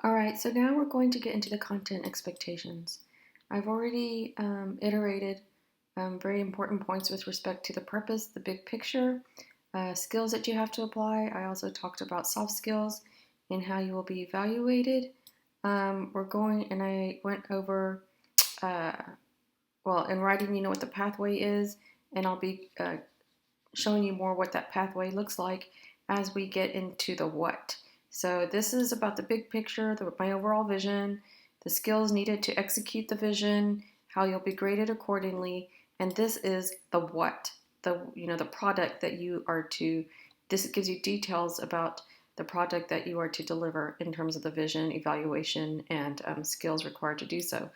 Alright, so now we're going to get into the content expectations. I've already iterated very important points with respect to the purpose, the big picture, skills that you have to apply. I also talked about soft skills and how you will be evaluated. I went over, in writing, you know what the pathway is, and I'll be showing you more what that pathway looks like as we get into the what. So this is about the big picture, my overall vision, the skills needed to execute the vision, how you'll be graded accordingly, and this is the what, the product that you are to. This gives you details about the product that you are to deliver in terms of the vision, evaluation, and skills required to do so.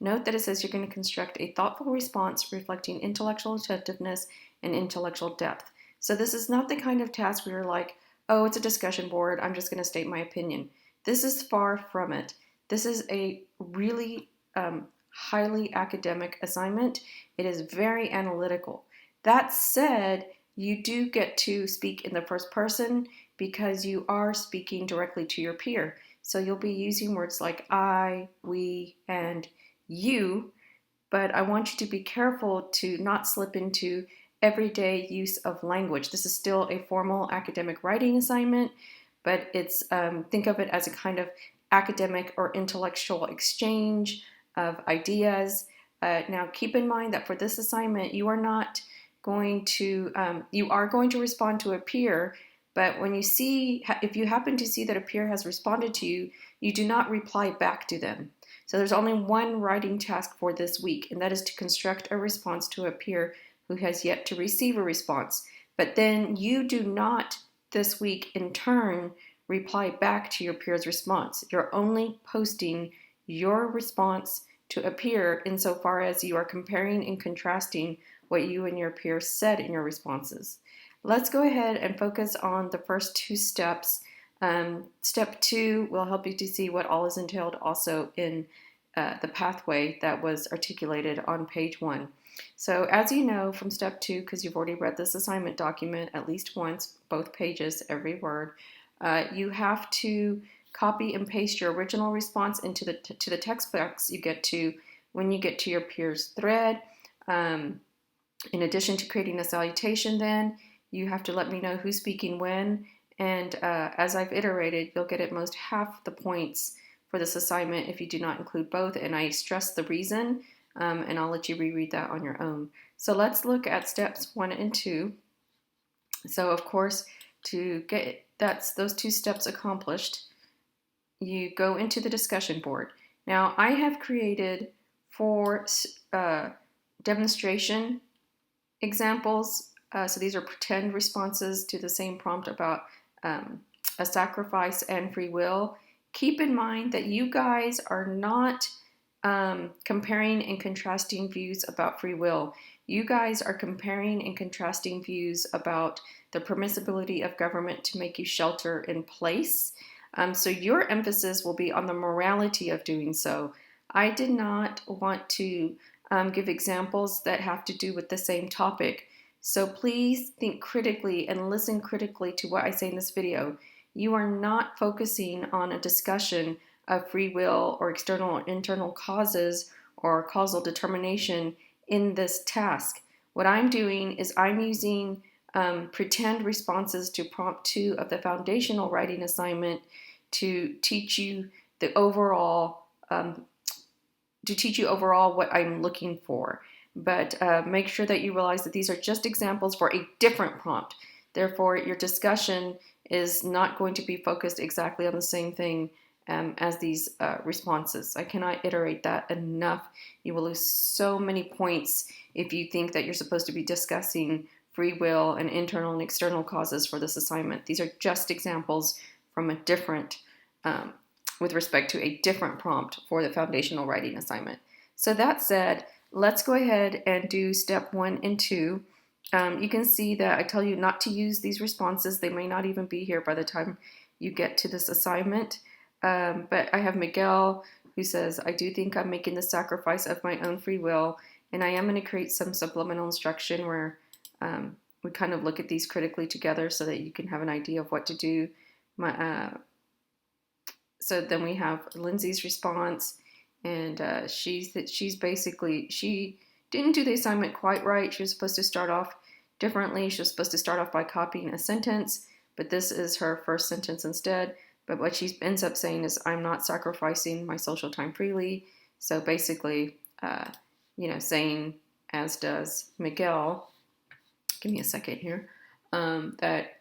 Note that it says you're going to construct a thoughtful response reflecting intellectual attentiveness and intellectual depth. So this is not the kind of task where you're like, oh, it's a discussion board, I'm just going to state my opinion. This is far from it. This is a really highly academic assignment. It is very analytical. That said, you do get to speak in the first person because you are speaking directly to your peer. So you'll be using words like I, we, and you, but I want you to be careful to not slip into everyday use of language. This is still a formal academic writing assignment, but think of it as a kind of academic or intellectual exchange of ideas. Now, keep in mind that for this assignment, you are going to respond to a peer, but if you happen to see that a peer has responded to you, you do not reply back to them. So there's only one writing task for this week, and that is to construct a response to a peer who has yet to receive a response. But then you do not this week in turn reply back to your peer's response. You're only posting your response to a peer insofar as you are comparing and contrasting what you and your peer said in your responses. Let's go ahead and focus on the first two steps. Step 2 will help you to see what all is entailed also in the pathway that was articulated on page 1. So as you know from step 2, because you've already read this assignment document at least once, both pages, every word, you have to copy and paste your original response into the text box you get to when you get to your peer's thread. In addition to creating a salutation, then you have to let me know who's speaking when, and as I've iterated, you'll get at most half the points for this assignment if you do not include both, and I stress the reason, and I'll let you reread that on your own. So let's look at steps 1 and 2. So of course, to get those 2 steps accomplished, you go into the discussion board. Now I have created 4 demonstration examples. So these are pretend responses to the same prompt about a sacrifice and free will. Keep in mind that you guys are not comparing and contrasting views about free will. You guys are comparing and contrasting views about the permissibility of government to make you shelter in place. So your emphasis will be on the morality of doing so. I did not want to give examples that have to do with the same topic. So please think critically and listen critically to what I say in this video. You are not focusing on a discussion of free will or external or internal causes or causal determination in this task. What I'm doing is I'm using pretend responses to prompt 2 of the foundational writing assignment to teach you the overall what I'm looking for. But make sure that you realize that these are just examples for a different prompt. Therefore, your discussion is not going to be focused exactly on the same thing as these responses. I cannot iterate that enough. You will lose so many points if you think that you're supposed to be discussing free will and internal and external causes for this assignment. These are just examples from a different, with respect to a different prompt for the foundational writing assignment. So that said, let's go ahead and do step 1 and 2. You can see that I tell you not to use these responses. They may not even be here by the time you get to this assignment. But I have Miguel who says, I do think I'm making the sacrifice of my own free will, and I am going to create some subliminal instruction where we kind of look at these critically together so that you can have an idea of what to do. so then we have Lindsay's response, and she's basically, she didn't do the assignment quite right. She was supposed to start off differently. She was supposed to start off by copying a sentence, but this is her first sentence instead. But what she ends up saying is, I'm not sacrificing my social time freely. So basically, saying, as does Miguel, give me a second here, that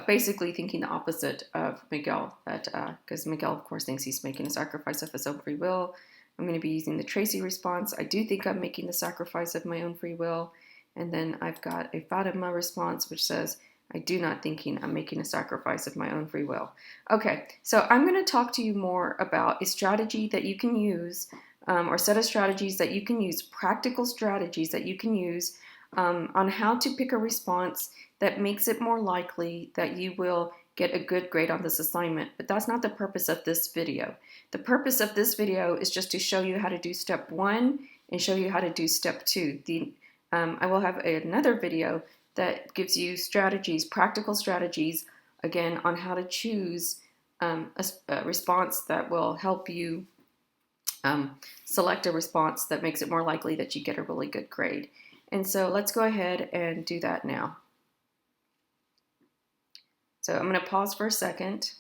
basically thinking the opposite of Miguel, that because Miguel, of course, thinks he's making a sacrifice of his own free will. I'm going to be using the Tracy response. I do think I'm making the sacrifice of my own free will. And then I've got a Fatima response, which says, I do not thinking I'm making a sacrifice of my own free will. Okay, so I'm going to talk to you more about a strategy that you can use, or a set of strategies that you can use, practical strategies that you can use on how to pick a response that makes it more likely that you will get a good grade on this assignment. But that's not the purpose of this video. The purpose of this video is just to show you how to do step 1 and show you how to do step 2. I will have another video that gives you strategies, practical strategies, again, on how to choose a response that will help you select a response that makes it more likely that you get a really good grade. And so let's go ahead and do that now. So I'm going to pause for a second.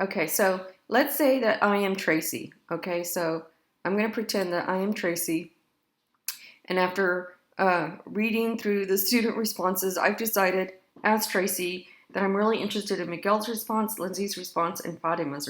Okay, so let's say that I am Tracy. Okay, so I'm going to pretend that I am Tracy. And after reading through the student responses, I've decided, as Tracy, that I'm really interested in Miguel's response, Lindsay's response, and Fatima's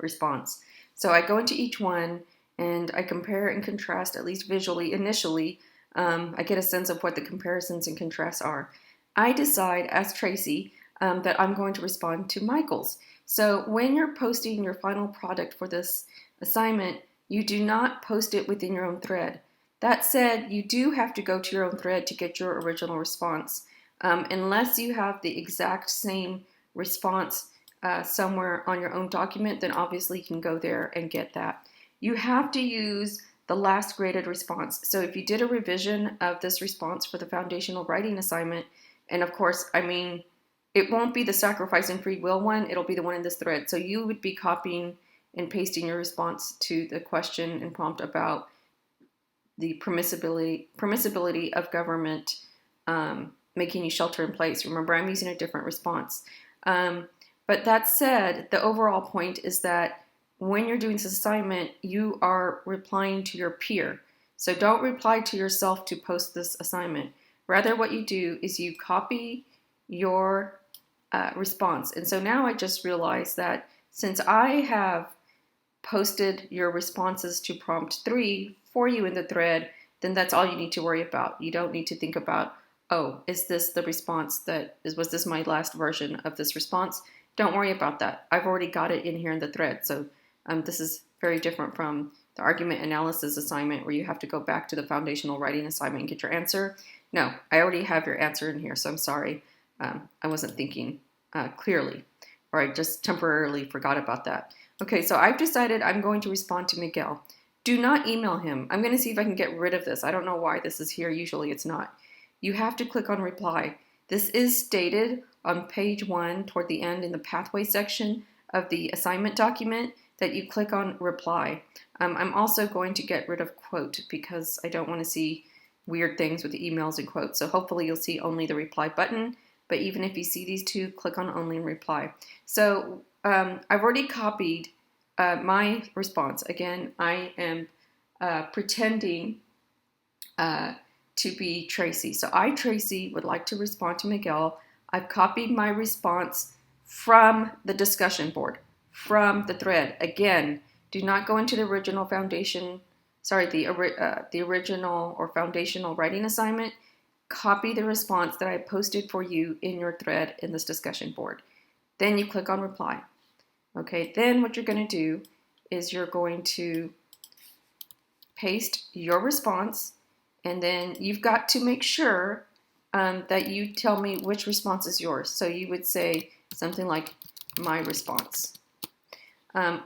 response. So I go into each one and I compare and contrast, at least visually, initially. I get a sense of what the comparisons and contrasts are. I decide, as Tracy, that I'm going to respond to Michael's. So when you're posting your final product for this assignment, you do not post it within your own thread. That said, you do have to go to your own thread to get your original response. Unless you have the exact same response somewhere on your own document, then obviously you can go there and get that. You have to use the last graded response. So if you did a revision of this response for the foundational writing assignment, and of course, I mean, it won't be the sacrifice and free will one, it'll be the one in this thread. So you would be copying and pasting your response to the question and prompt about the permissibility of government making you shelter in place. Remember, I'm using a different response. But that said, the overall point is that when you're doing this assignment, you are replying to your peer. So don't reply to yourself to post this assignment. Rather, what you do is you copy your response. And so now I just realized that since I have posted your responses to prompt 3 for you in the thread, then that's all you need to worry about. You don't need to think about, oh, is this the response was this my last version of this response? Don't worry about that. I've already got it in here in the thread. So this is very different from the argument analysis assignment where you have to go back to the foundational writing assignment and get your answer. No, I already have your answer in here, so I'm sorry. I wasn't thinking clearly, or I just temporarily forgot about that. Okay, so I've decided I'm going to respond to Miguel. Do not email him. I'm going to see if I can get rid of this. I don't know why this is here. Usually it's not. You have to click on reply. This is stated on page 1 toward the end in the pathway section of the assignment document that you click on reply. I'm also going to get rid of quote because I don't want to see weird things with the emails and quotes. So hopefully you'll see only the reply button. But even if you see these two, click on only and reply. So I've already copied my response. Again, I am pretending to be Tracy. So I, Tracy, would like to respond to Miguel. I've copied my response from the discussion board, from the thread. Again, do not go into the original the original or foundational writing assignment. Copy the response that I posted for you in your thread in this discussion board. Then you click on reply. Okay, then what you're going to do is you're going to paste your response, and then you've got to make sure that you tell me which response is yours. So you would say something like my response.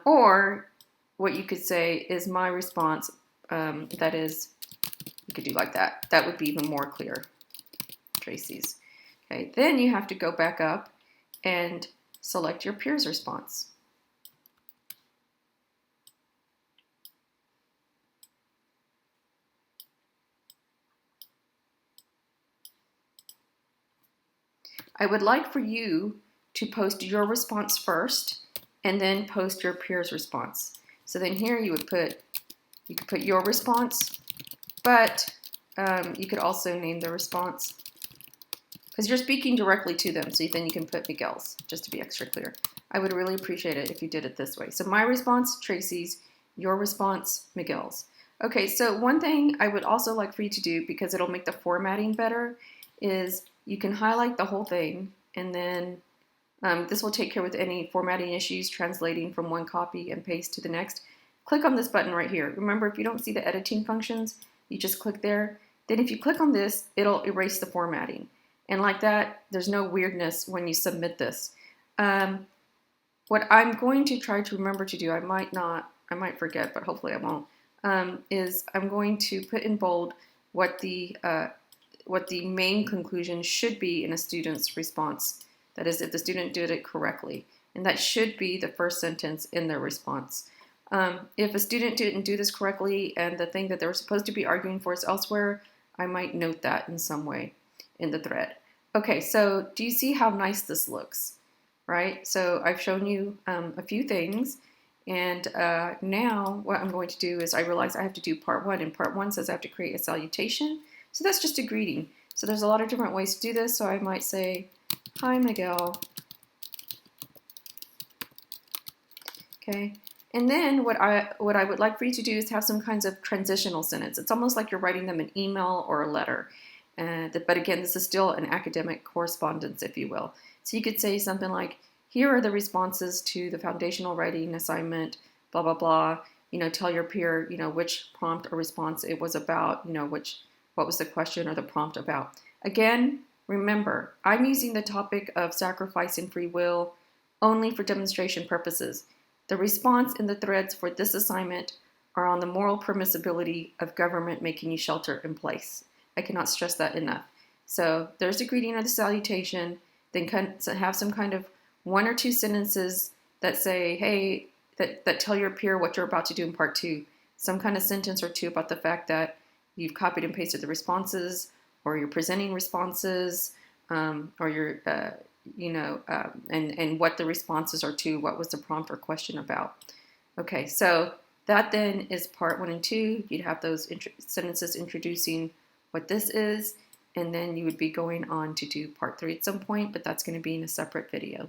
Or what you could say is my response, that is, you could do like that. That would be even more clear. Tracy's. Okay, then you have to go back up and select your peer's response. I would like for you to post your response first and then post your peer's response. So then here you could put your response, but you could also name the response because you're speaking directly to them. So then you can put Miguel's, just to be extra clear. I would really appreciate it if you did it this way. So my response, Tracy's, your response, Miguel's. Okay, so one thing I would also like for you to do, because it'll make the formatting better, is you can highlight the whole thing, and then this will take care with any formatting issues, translating from one copy and paste to the next. Click on this button right here. Remember, if you don't see the editing functions, you just click there. Then if you click on this, it'll erase the formatting. And like that, there's no weirdness when you submit this. What I'm going to try to remember to do, I might forget, but hopefully I won't, is I'm going to put in bold what the main conclusion should be in a student's response. That is, if the student did it correctly. And that should be the first sentence in their response. If a student didn't do this correctly and the thing that they were supposed to be arguing for is elsewhere, I might note that in some way in the thread. Okay, so do you see how nice this looks? Right? So I've shown you a few things, and now what I'm going to do is I realize I have to do part one, and part one says I have to create a salutation. So that's just a greeting. So there's a lot of different ways to do this. So I might say, hi, Miguel. Okay. And then what I would like for you to do is have some kinds of transitional sentence. It's almost like you're writing them an email or a letter. But again, this is still an academic correspondence, if you will. So you could say something like, here are the responses to the foundational writing assignment, blah, blah, blah. Tell your peer, which prompt or response it was about, what was the question or the prompt about. Again, remember, I'm using the topic of sacrifice and free will only for demonstration purposes. The response in the threads for this assignment are on the moral permissibility of government making you shelter in place. I cannot stress that enough. So there's the greeting or the salutation, then have some kind of one or two sentences that say, hey, that tell your peer what you're about to do in part two. Some kind of sentence or two about the fact that you've copied and pasted the responses, or you're presenting responses, or you're, and what the responses are to, what was the prompt or question about. Okay, so that then is part one and two. You'd have those sentences introducing what this is, and then you would be going on to do part three at some point, but that's going to be in a separate video.